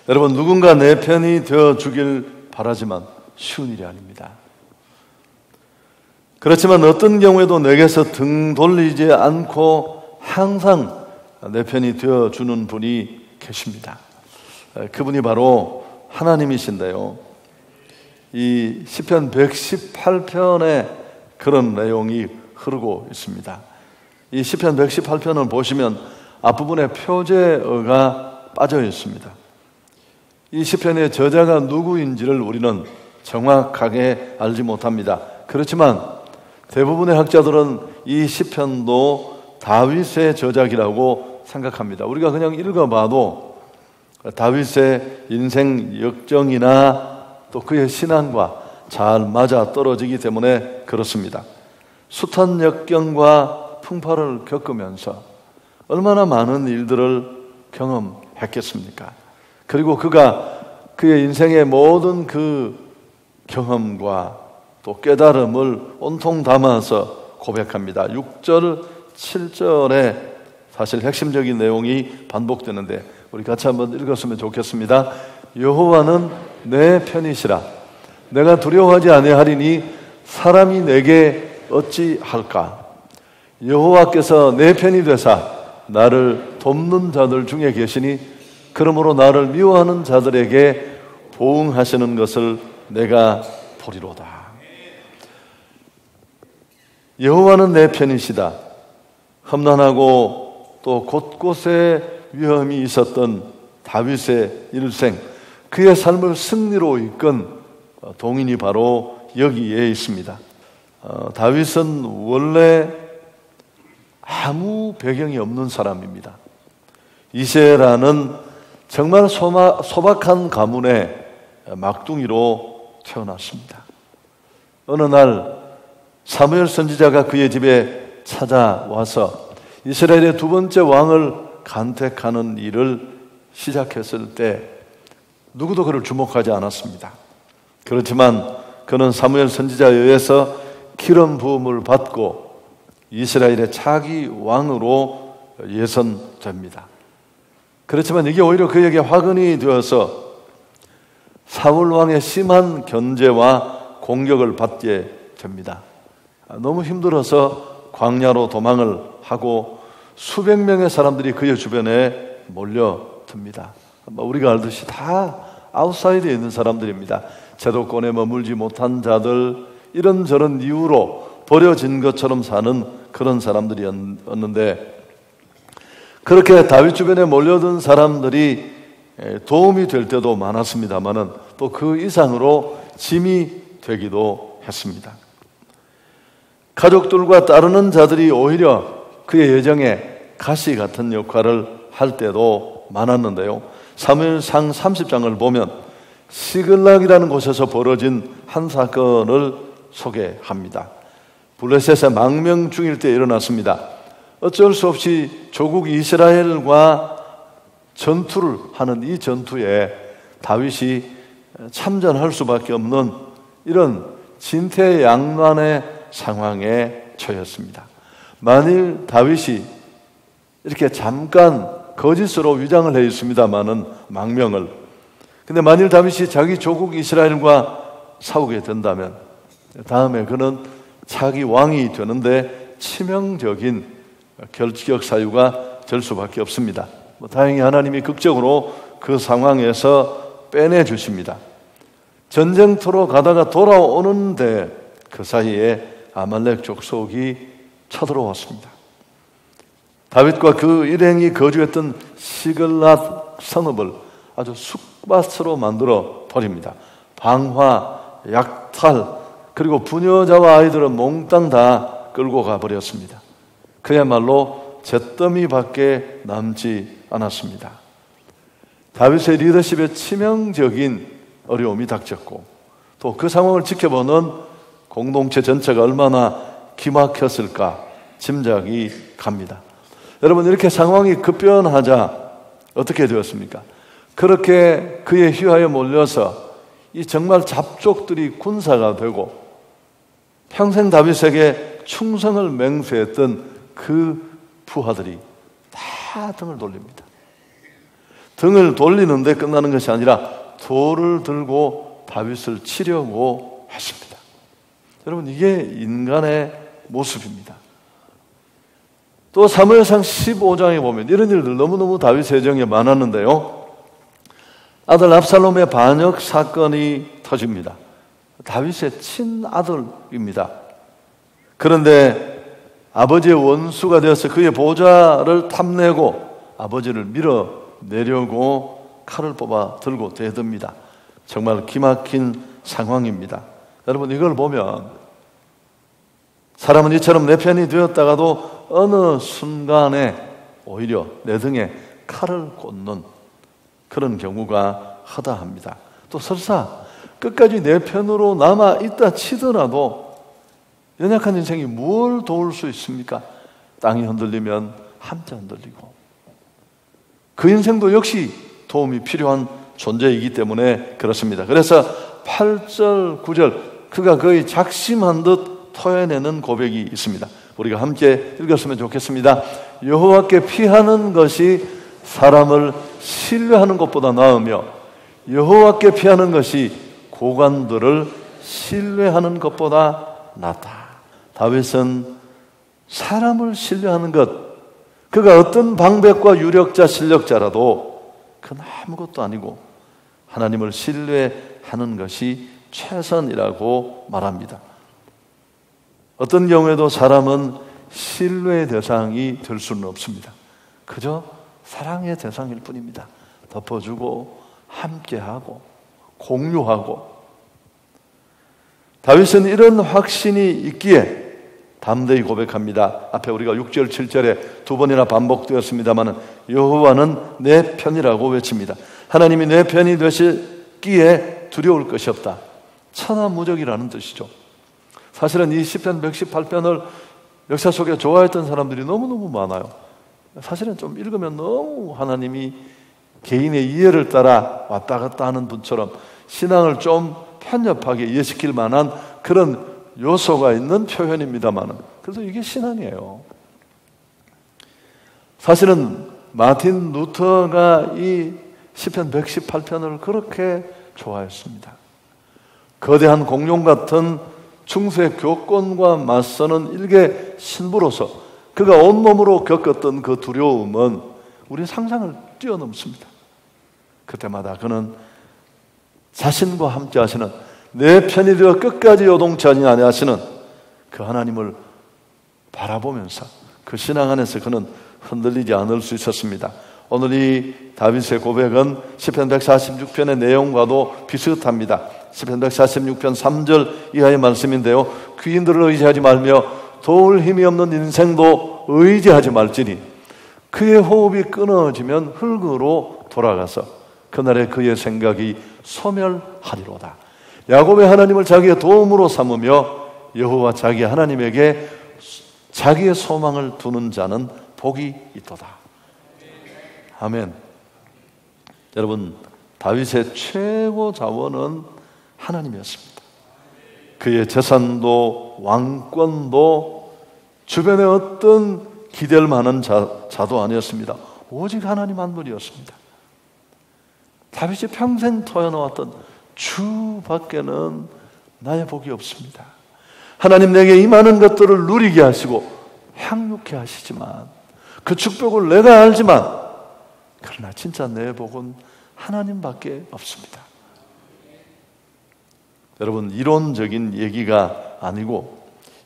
여러분, 누군가 내 편이 되어 주길 바라지만 쉬운 일이 아닙니다. 그렇지만 어떤 경우에도 내게서 등 돌리지 않고 항상 내 편이 되어 주는 분이 계십니다. 그분이 바로 하나님이신데요. 이 시편 118편에 그런 내용이 흐르고 있습니다. 이 시편 118편을 보시면 앞부분에 표제어가 빠져 있습니다. 이 시편의 저자가 누구인지를 우리는 정확하게 알지 못합니다. 그렇지만 대부분의 학자들은 이 시편도 다윗의 저작이라고 생각합니다. 우리가 그냥 읽어봐도 다윗의 인생 역정이나 또 그의 신앙과 잘 맞아 떨어지기 때문에 그렇습니다. 숱한 역경과 풍파를 겪으면서 얼마나 많은 일들을 경험했겠습니까? 그리고 그가 그의 인생의 모든 그 경험과 또 깨달음을 온통 담아서 고백합니다. 6절, 7절에 사실 핵심적인 내용이 반복되는데 우리 같이 한번 읽었으면 좋겠습니다. 여호와는 내 편이시라. 내가 두려워하지 아니하리니 사람이 내게 어찌할까? 여호와께서 내 편이 되사 나를 돕는 자들 중에 계시니 그러므로 나를 미워하는 자들에게 보응하시는 것을 내가 보리로다. 여호와는 내 편이시다. 험난하고 또 곳곳에 위험이 있었던 다윗의 일생, 그의 삶을 승리로 이끈 동인이 바로 여기에 있습니다. 다윗은 원래 아무 배경이 없는 사람입니다. 이새라는 정말 소박한 가문의 막둥이로 태어났습니다. 어느 날 사무엘 선지자가 그의 집에 찾아와서 이스라엘의 두 번째 왕을 간택하는 일을 시작했을 때 누구도 그를 주목하지 않았습니다. 그렇지만 그는 사무엘 선지자에 의해서 기름 부음을 받고 이스라엘의 차기 왕으로 예선됩니다. 그렇지만 이게 오히려 그에게 화근이 되어서 사울 왕의 심한 견제와 공격을 받게 됩니다. 너무 힘들어서 광야로 도망을 하고 수백 명의 사람들이 그의 주변에 몰려듭니다. 우리가 알듯이 다 아웃사이드에 있는 사람들입니다. 제도권에 머물지 못한 자들, 이런저런 이유로 버려진 것처럼 사는 그런 사람들이었는데, 그렇게 다윗 주변에 몰려든 사람들이 도움이 될 때도 많았습니다만은 또 그 이상으로 짐이 되기도 했습니다. 가족들과 따르는 자들이 오히려 그의 여정에 가시 같은 역할을 할 때도 많았는데요. 사무엘상 30장을 보면 시글락이라는 곳에서 벌어진 한 사건을 소개합니다. 블레셋의 망명 중일 때 일어났습니다. 어쩔 수 없이 조국 이스라엘과 전투를 하는 이 전투에 다윗이 참전할 수밖에 없는 이런 진퇴양난의 상황에 처했습니다. 만일 다윗이 이렇게 잠깐 거짓으로 위장을 해 있습니다마는 망명을, 근데 만일 다윗이 자기 조국 이스라엘과 싸우게 된다면 다음에 그는 차기 왕이 되는데 치명적인 결격 사유가 될 수밖에 없습니다. 다행히 하나님이 극적으로 그 상황에서 빼내 주십니다. 전쟁터로 가다가 돌아오는데 그 사이에 아말렉 족속이 쳐들어왔습니다. 다윗과 그 일행이 거주했던 시글랏 성읍을 아주 쑥밭으로 만들어 버립니다. 방화, 약탈, 그리고 부녀자와 아이들은 몽땅 다 끌고 가버렸습니다. 그야말로 잿더미밖에 남지 않았습니다. 다윗의 리더십에 치명적인 어려움이 닥쳤고 또 그 상황을 지켜보는 공동체 전체가 얼마나 기막혔을까 짐작이 갑니다. 여러분, 이렇게 상황이 급변하자 어떻게 되었습니까? 그렇게 그의 휘하에 몰려서 이 정말 잡족들이 군사가 되고 평생 다윗에게 충성을 맹세했던 그 부하들이 다 등을 돌립니다. 등을 돌리는데 끝나는 것이 아니라 돌을 들고 다윗을 치려고 했습니다. 여러분, 이게 인간의 모습입니다. 또 사무엘상 15장에 보면 이런 일들 너무너무 다윗의 정에 많았는데요. 아들 압살롬의 반역 사건이 터집니다. 다윗의 친아들입니다. 그런데 아버지의 원수가 되어서 그의 보좌를 탐내고 아버지를 밀어내려고 칼을 뽑아 들고 대듭니다. 정말 기막힌 상황입니다. 여러분, 이걸 보면 사람은 이처럼 내 편이 되었다가도 어느 순간에 오히려 내 등에 칼을 꽂는 그런 경우가 허다합니다. 또 설사 끝까지 내 편으로 남아있다 치더라도 연약한 인생이 뭘 도울 수 있습니까? 땅이 흔들리면 함께 흔들리고 그 인생도 역시 도움이 필요한 존재이기 때문에 그렇습니다. 그래서 8절, 9절 그가 거의 작심한 듯 토해내는 고백이 있습니다. 우리가 함께 읽었으면 좋겠습니다. 여호와께 피하는 것이 사람을 신뢰하는 것보다 나으며 여호와께 피하는 것이 고관들을 신뢰하는 것보다 낫다. 다윗은 사람을 신뢰하는 것, 그가 어떤 방백과 유력자, 실력자라도 그건 아무것도 아니고 하나님을 신뢰하는 것이 최선이라고 말합니다. 어떤 경우에도 사람은 신뢰의 대상이 될 수는 없습니다. 그저 사랑의 대상일 뿐입니다. 덮어주고 함께하고 공유하고. 다윗은 이런 확신이 있기에 담대히 고백합니다. 앞에 우리가 6절, 7절에 두 번이나 반복되었습니다만 여호와는 내 편이라고 외칩니다. 하나님이 내 편이 되시기에 두려울 것이 없다. 천하무적이라는 뜻이죠. 사실은 이 시편 118편을 역사 속에 좋아했던 사람들이 너무너무 많아요. 사실은 좀 읽으면 너무 하나님이 개인의 이해를 따라 왔다 갔다 하는 분처럼 신앙을 좀 편협하게 이해시킬 만한 그런 요소가 있는 표현입니다만 그래도 이게 신앙이에요. 사실은 마틴 루터가 이 시편 118편을 그렇게 좋아했습니다. 거대한 공룡 같은 중세 교권과 맞서는 일개 신부로서 그가 온몸으로 겪었던 그 두려움은 우리 상상을 뛰어넘습니다. 그때마다 그는 자신과 함께 하시는 내 편이 되어 끝까지 요동치 아니하시는 그 하나님을 바라보면서 그 신앙 안에서 그는 흔들리지 않을 수 있었습니다. 오늘 이 다윗의 고백은 시편 146편의 내용과도 비슷합니다. 시편 146편 3절 이하의 말씀인데요. 귀인들을 의지하지 말며 도울 힘이 없는 인생도 의지하지 말지니 그의 호흡이 끊어지면 흙으로 돌아가서 그날에 그의 생각이 소멸하리로다. 야곱의 하나님을 자기의 도움으로 삼으며 여호와 자기 하나님에게 자기의 소망을 두는 자는 복이 있도다. 아멘. 여러분, 다윗의 최고 자원은 하나님이었습니다. 그의 재산도 왕권도 주변에 어떤 기댈 만한 자도 아니었습니다. 오직 하나님 한 분이었습니다. 다윗이 평생 토해놓았던 주밖에는 나의 복이 없습니다. 하나님 내게 임하는 것들을 누리게 하시고 향유케 하시지만 그 축복을 내가 알지만 그러나 진짜 내 복은 하나님밖에 없습니다. 여러분, 이론적인 얘기가 아니고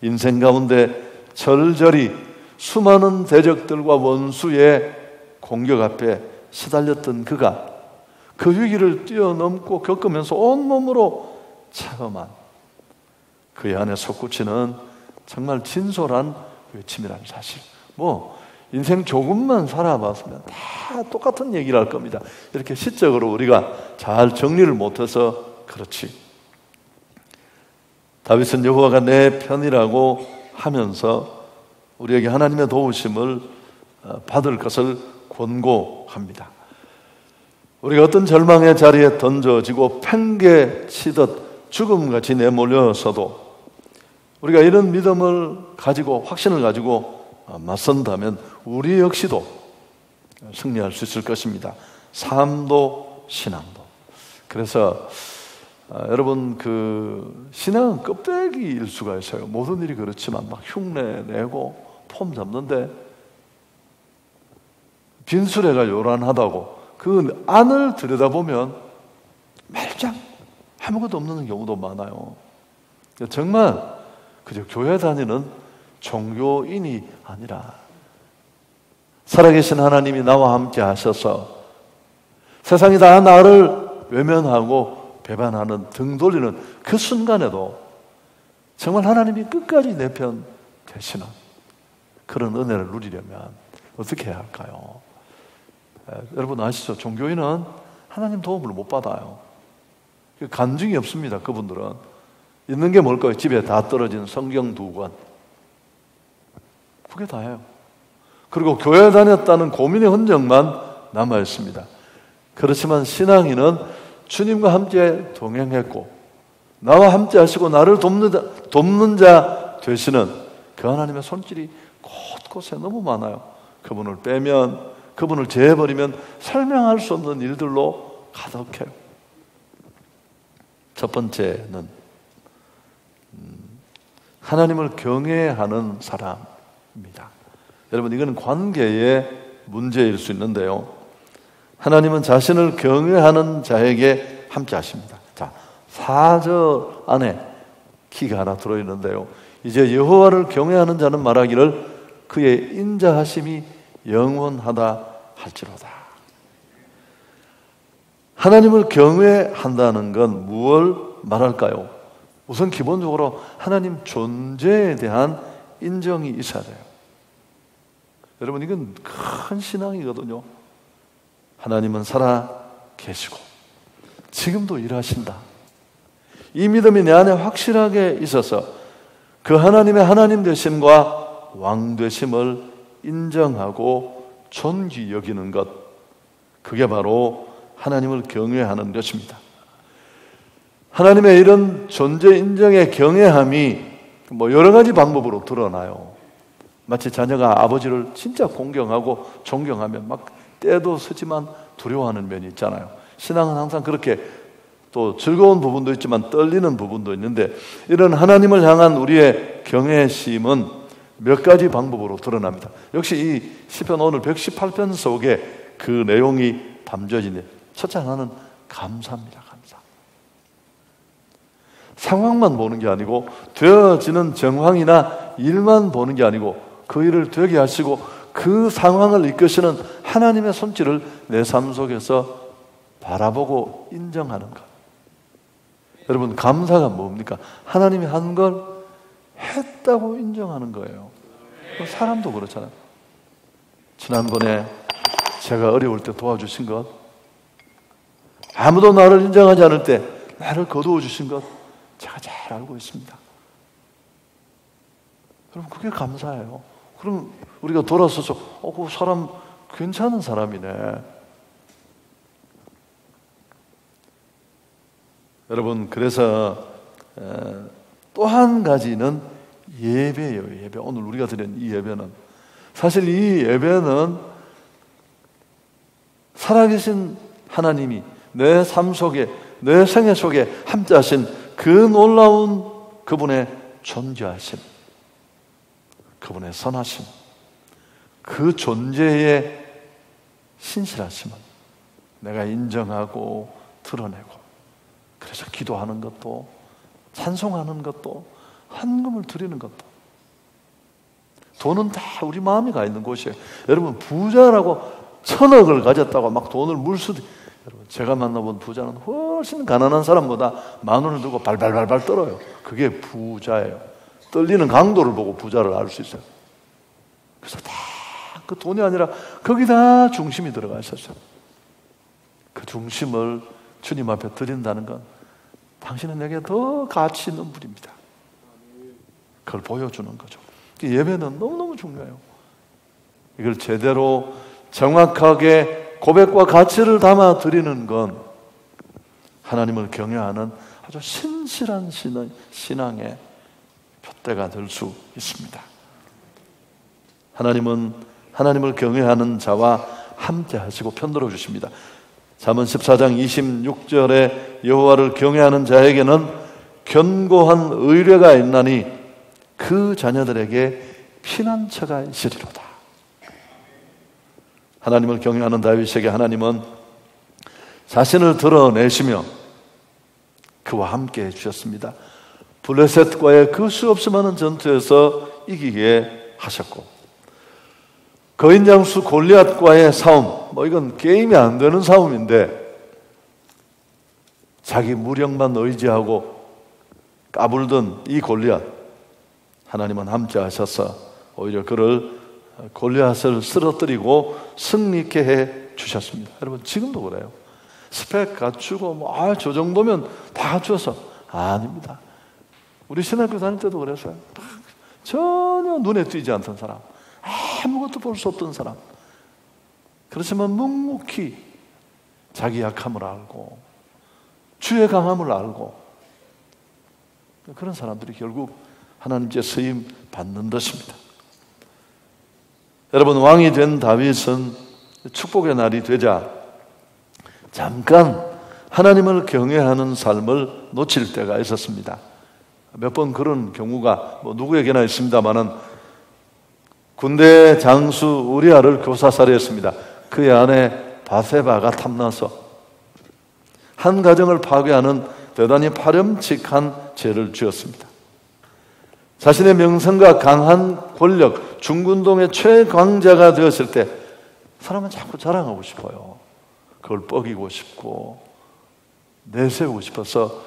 인생 가운데 절절히 수많은 대적들과 원수의 공격 앞에 시달렸던 그가 그 위기를 뛰어넘고 겪으면서 온몸으로 체험한 그의 안에 솟구치는 정말 진솔한 외침이라는 사실. 인생 조금만 살아봤으면 다 똑같은 얘기를 할 겁니다. 이렇게 시적으로 우리가 잘 정리를 못해서 그렇지. 다윗은 여호와가 내 편이라고 하면서 우리에게 하나님의 도우심을 받을 것을 권고합니다. 우리가 어떤 절망의 자리에 던져지고 팽개치듯 죽음같이 내몰려서도 우리가 이런 믿음을 가지고 확신을 가지고 맞선다면 우리 역시도 승리할 수 있을 것입니다. 삶도 신앙도. 그래서 여러분 신앙은 껍데기일 수가 있어요. 모든 일이 그렇지만 막 흉내 내고 폼 잡는데 빈수레가 요란하다고 그 안을 들여다보면 말짱 아무것도 없는 경우도 많아요. 정말 그저 교회 다니는 종교인이 아니라 살아계신 하나님이 나와 함께 하셔서 세상이 다 나를 외면하고 배반하는 등 돌리는 그 순간에도 정말 하나님이 끝까지 내 편 되시는 그런 은혜를 누리려면 어떻게 해야 할까요? 여러분 아시죠? 종교인은 하나님 도움을 못 받아요. 간증이 없습니다. 그분들은 있는 게 뭘까요? 집에 다 떨어진 성경 2권, 그게 다예요. 그리고 교회 다녔다는 고민의 흔적만 남아있습니다. 그렇지만 신앙인은 주님과 함께 동행했고 나와 함께 하시고 나를 돕는 자 되시는 그 하나님의 손길이 곳곳에 너무 많아요. 그분을 빼면, 그분을 제해버리면 설명할 수 없는 일들로 가득해요. 첫 번째는 하나님을 경외하는 사람입니다. 여러분, 이건 관계의 문제일 수 있는데요, 하나님은 자신을 경외하는 자에게 함께 하십니다. 자, 4절 안에 키가 하나 들어있는데요, 이제 여호와를 경외하는 자는 말하기를 그의 인자하심이 영원하다 할지로다. 하나님을 경외한다는 건 무엇을 말할까요? 우선 기본적으로 하나님 존재에 대한 인정이 있어야 돼요. 여러분, 이건 큰 신앙이거든요. 하나님은 살아 계시고 지금도 일하신다. 이 믿음이 내 안에 확실하게 있어서 그 하나님의 하나님 되심과 왕 되심을 인정하고 존귀 여기는 것, 그게 바로 하나님을 경외하는 것입니다. 하나님의 이런 존재 인정의 경외함이 여러 가지 방법으로 드러나요. 마치 자녀가 아버지를 진짜 공경하고 존경하면 막 때도 서지만 두려워하는 면이 있잖아요. 신앙은 항상 그렇게 또 즐거운 부분도 있지만 떨리는 부분도 있는데, 이런 하나님을 향한 우리의 경외심은 몇 가지 방법으로 드러납니다. 역시 이 시편 오늘 118편 속에 그 내용이 담겨지네. 첫째 하나는 감사입니다. 감사. 상황만 보는 게 아니고 되어지는 정황이나 일만 보는 게 아니고 그 일을 되게 하시고 그 상황을 이끄시는 하나님의 손길을 내 삶 속에서 바라보고 인정하는 것. 여러분, 감사가 뭡니까? 하나님이 한 걸 했다고 인정하는 거예요. 사람도 그렇잖아요. 지난번에 제가 어려울 때 도와주신 것, 아무도 나를 인정하지 않을 때 나를 거두어 주신 것, 제가 잘 알고 있습니다. 여러분, 그게 감사예요. 그럼 우리가 돌아서서 그 사람 괜찮은 사람이네. 여러분, 그래서 또 한 가지는 예배예요. 예배. 오늘 우리가 드린 이 예배는, 사실 이 예배는 살아계신 하나님이 내 삶 속에, 내 생애 속에 함께 하신 그 놀라운 그분의 존재하심, 그분의 선하심, 그 존재의 신실하심은 내가 인정하고 드러내고, 그래서 기도하는 것도, 찬송하는 것도, 헌금을 드리는 것도. 돈은 다 우리 마음이 가 있는 곳이에요. 여러분, 부자라고 1000억을 가졌다고 막 돈을 물수도, 여러분, 제가 만나본 부자는 훨씬 가난한 사람보다 10,000원을 들고 발발발발 떨어요. 그게 부자예요. 떨리는 강도를 보고 부자를 알 수 있어요. 그래서 다 그 돈이 아니라 거기다 중심이 들어가 있었어요. 그 중심을 주님 앞에 드린다는 건 당신은 내게 더 가치 있는 분입니다. 그걸 보여주는 거죠. 예배는 너무너무 중요해요. 이걸 제대로 정확하게 고백과 가치를 담아 드리는 건 하나님을 경외하는 아주 신실한 신앙의 표대가 될 수 있습니다. 하나님은 하나님을 경외하는 자와 함께 하시고 편들어 주십니다. 잠언 14장 26절에 여호와를 경외하는 자에게는 견고한 의뢰가 있나니 그 자녀들에게 피난처가 있으리로다. 하나님을 경외하는 다윗에게 하나님은 자신을 드러내시며 그와 함께 해주셨습니다. 블레셋과의 그 수없이 많은 전투에서 이기게 하셨고, 거인 장수 골리앗과의 싸움, 이건 게임이 안 되는 싸움인데 자기 무력만 의지하고 까불던 이 골리앗, 하나님은 함께 하셔서 오히려 그를 골리앗을 쓰러뜨리고 승리케 해 주셨습니다. 여러분, 지금도 그래요. 스펙 갖추고 저 정도면 다 갖추어서 아닙니다. 우리 신학교 다닐 때도 그랬어요. 전혀 눈에 띄지 않던 사람, 아무것도 볼 수 없던 사람, 그렇지만 묵묵히 자기 약함을 알고 주의 강함을 알고, 그런 사람들이 결국 하나님께 쓰임 받는 것입니다. 여러분, 왕이 된 다윗은 축복의 날이 되자 잠깐 하나님을 경외하는 삶을 놓칠 때가 있었습니다. 몇 번 그런 경우가 누구에게나 있습니다만은, 군대 장수 우리아를 교사살해했습니다. 그의 아내 바세바가 탐나서 한 가정을 파괴하는 대단히 파렴치한 죄를 지었습니다. 자신의 명성과 강한 권력, 중군동의 최강자가 되었을 때 사람은 자꾸 자랑하고 싶어요. 그걸 뻐기고 싶고 내세우고 싶어서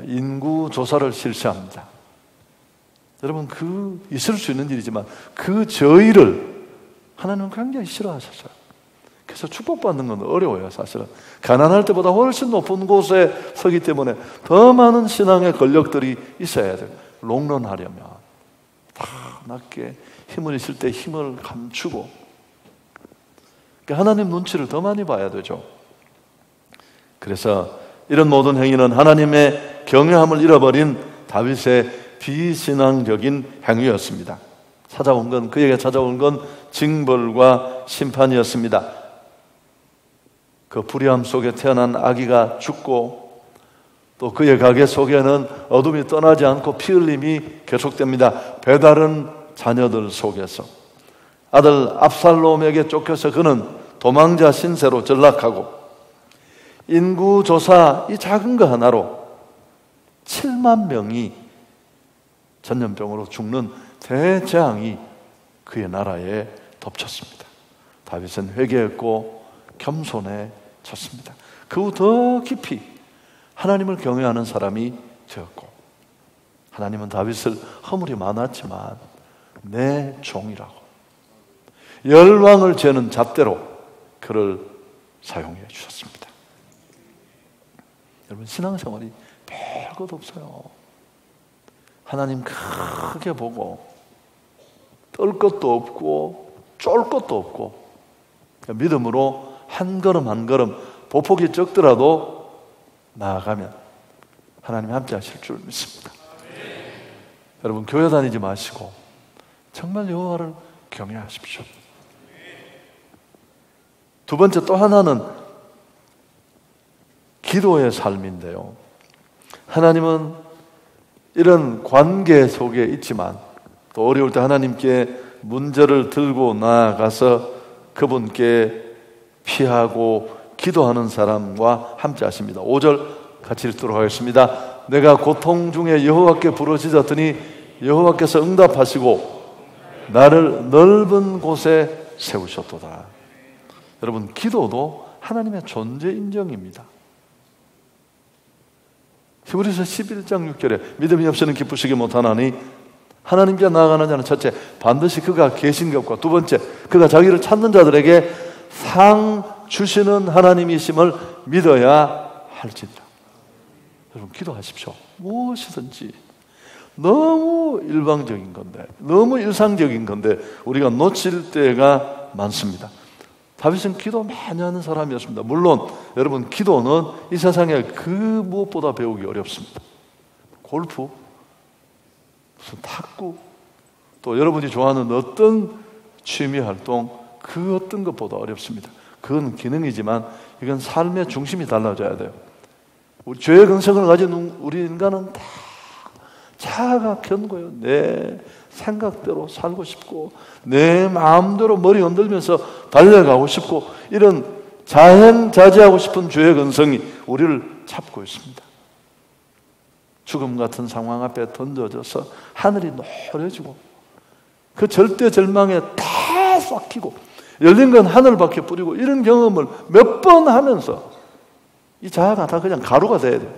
인구 조사를 실시합니다. 여러분, 있을 수 있는 일이지만 그 저희를 하나님은 굉장히 싫어하셨어요. 그래서 축복받는 건 어려워요. 사실은 가난할 때보다 훨씬 높은 곳에 서기 때문에 더 많은 신앙의 권력들이 있어야 돼요. 롱런하려면 다 낮게 힘을 있을 때 힘을 감추고, 그러니까 하나님 눈치를 더 많이 봐야 되죠. 그래서 이런 모든 행위는 하나님의 경외함을 잃어버린 다윗의 비신앙적인 행위였습니다. 그에게 찾아온 건 징벌과 심판이었습니다. 그 불의함 속에 태어난 아기가 죽고, 또 그의 가게 속에는 어둠이 떠나지 않고 피 흘림이 계속됩니다. 배다른 자녀들 속에서 아들 압살롬에게 쫓겨서 그는 도망자 신세로 전락하고, 인구조사 이 작은 거 하나로 7만 명이 전염병으로 죽는 대재앙이 그의 나라에 덮쳤습니다. 다윗은 회개했고 겸손해졌습니다. 그 후 더 깊이 하나님을 경외하는 사람이 되었고, 하나님은 다윗을 허물이 많았지만 내 종이라고 열왕을 죄는 잣대로 그를 사용해 주셨습니다. 여러분, 신앙생활이 별것 없어요. 하나님 크게 보고 떨 것도 없고 쫄 것도 없고, 믿음으로 한 걸음 한 걸음 보폭이 적더라도 나아가면 하나님이 함께 하실 줄 믿습니다. 여러분, 교회 다니지 마시고 정말 여호와를 경외하십시오. 두 번째, 또 하나는 기도의 삶인데요. 하나님은 이런 관계 속에 있지만 또 어려울 때 하나님께 문제를 들고 나아가서 그분께 피하고 기도하는 사람과 함께 하십니다. 5절 같이 읽도록 하겠습니다. 내가 고통 중에 여호와께 부르짖었더니 여호와께서 응답하시고 나를 넓은 곳에 세우셨도다. 여러분, 기도도 하나님의 존재 인정입니다. 히브리서 11장 6절에 믿음이 없이는 기쁘시기 못하나니 하나님께 나아가는 자는 첫째, 반드시 그가 계신 것과 두 번째, 그가 자기를 찾는 자들에게 상 주시는 하나님이심을 믿어야 할지니라. 여러분, 기도하십시오. 무엇이든지. 너무 일방적인 건데, 너무 일상적인 건데 우리가 놓칠 때가 많습니다. 다윗은 기도 많이 하는 사람이었습니다. 물론 여러분, 기도는 이 세상에 그 무엇보다 배우기 어렵습니다. 골프, 무슨 탁구, 또 여러분이 좋아하는 어떤 취미 활동, 그 어떤 것보다 어렵습니다. 그건 기능이지만 이건 삶의 중심이 달라져야 돼요. 죄의 근성을 가진 우리 인간은 다 자아가 견고해요. 내 생각대로 살고 싶고 내 마음대로 머리 흔들면서 달려가고 싶고 이런 자행자제하고 싶은 죄의 근성이 우리를 잡고 있습니다. 죽음 같은 상황 앞에 던져져서 하늘이 노래지고 그 절대 절망에 다 싹히고 열린 건 하늘밖에 뿌리고 이런 경험을 몇 번 하면서 이 자아가 다 그냥 가루가 돼야 돼요.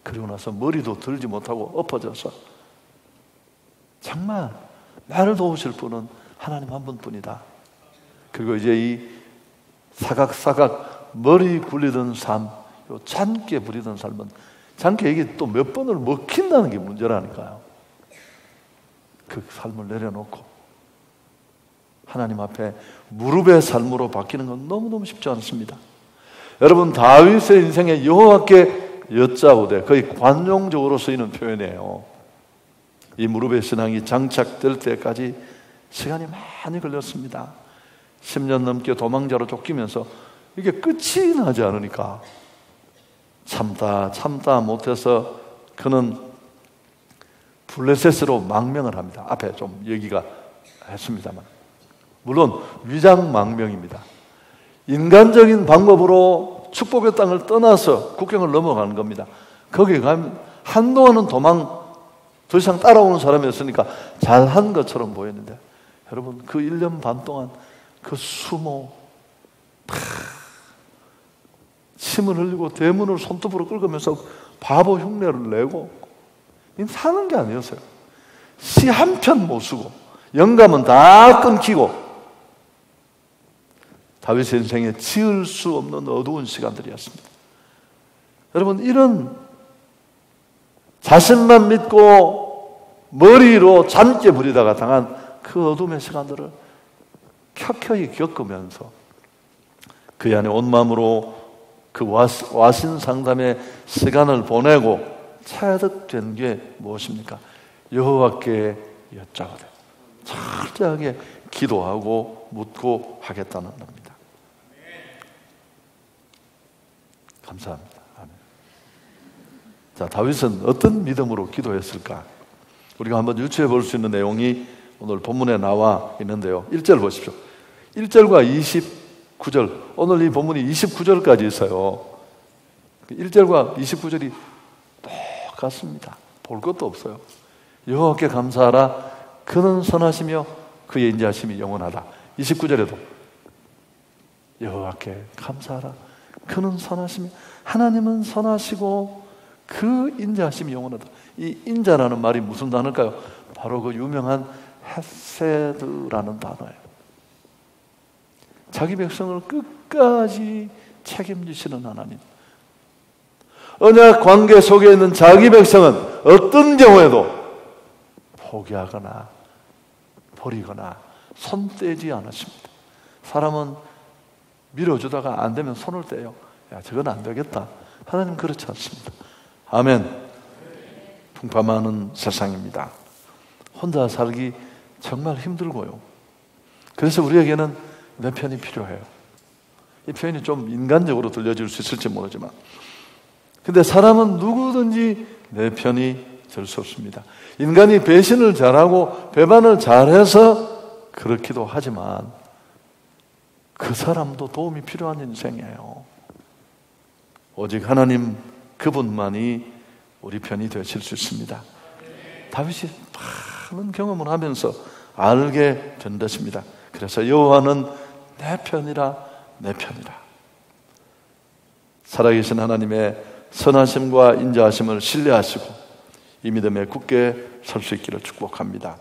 그리고 나서 머리도 들지 못하고 엎어져서 정말 나를 도우실 분은 하나님 한 분뿐이다. 그리고 이제 이 사각사각 머리 굴리던 삶, 잔게 부리던 삶은 잔게 이게 또 몇 번을 먹힌다는 게 문제라니까요. 그 삶을 내려놓고 하나님 앞에 무릎의 삶으로 바뀌는 건 너무너무 쉽지 않습니다. 여러분, 다윗의 인생에 여호와께 여짜오되 거의 관용적으로 쓰이는 표현이에요. 이 무릎의 신앙이 장착될 때까지 시간이 많이 걸렸습니다. 10년 넘게 도망자로 쫓기면서 이게 끝이 나지 않으니까 참다 못해서 그는 블레셋으로 망명을 합니다. 앞에 좀 얘기가 했습니다만 물론 위장 망명입니다. 인간적인 방법으로 축복의 땅을 떠나서 국경을 넘어가는 겁니다. 거기 가면 한동안은 더 이상 따라오는 사람이었으니까 잘한 것처럼 보였는데 여러분 그 1년 반 동안 그 수모 침을 흘리고 대문을 손톱으로 긁으면서 바보 흉내를 내고 사는 게 아니었어요. 시 한 편 못 쓰고 영감은 다 끊기고 다윗의 인생에 지을 수 없는 어두운 시간들이었습니다. 여러분 이런 자신만 믿고 머리로 잔게 부리다가 당한 그 어둠의 시간들을 켜켜이 겪으면서 그 안에 온 마음으로 그 와신 상담의 시간을 보내고 체득된 게 무엇입니까? 여호와께 여짜오되 철저하게 기도하고 묻고 하겠다는 겁니다. 감사합니다. 아멘. 자, 다윗은 어떤 믿음으로 기도했을까? 우리가 한번 유추해 볼 수 있는 내용이 오늘 본문에 나와 있는데요. 1절 보십시오. 1절과 29절, 오늘 이 본문이 29절까지 있어요. 1절과 29절이 똑같습니다. 볼 것도 없어요. 여호와께 감사하라. 그는 선하시며 그의 인자하심이 영원하다. 29절에도 여호와께 감사하라. 그는 선하시며 하나님은 선하시고 그 인자하심이 영원하다. 이 인자라는 말이 무슨 단어일까요? 바로 그 유명한 헤세드라는 단어예요. 자기 백성을 끝까지 책임지시는 하나님. 언약 관계 속에 있는 자기 백성은 어떤 경우에도 포기하거나 버리거나 손 떼지 않으십니다. 사람은 밀어주다가 안 되면 손을 떼요. 야, 저건 안 되겠다. 하나님 그렇지 않습니다. 아멘. 풍파많은 세상입니다. 혼자 살기 정말 힘들고요. 그래서 우리에게는 내 편이 필요해요. 이 표현이 좀 인간적으로 들려질 수 있을지 모르지만 근데 사람은 누구든지 내 편이 될 수 없습니다. 인간이 배신을 잘하고 배반을 잘해서 그렇기도 하지만 그 사람도 도움이 필요한 인생이에요. 오직 하나님 그분만이 우리 편이 되실 수 있습니다. 다윗이 많은 경험을 하면서 알게 된 것입니다. 그래서 여호와는 내 편이라 내 편이라. 살아계신 하나님의 선하심과 인자하심을 신뢰하시고 이 믿음에 굳게 설 수 있기를 축복합니다.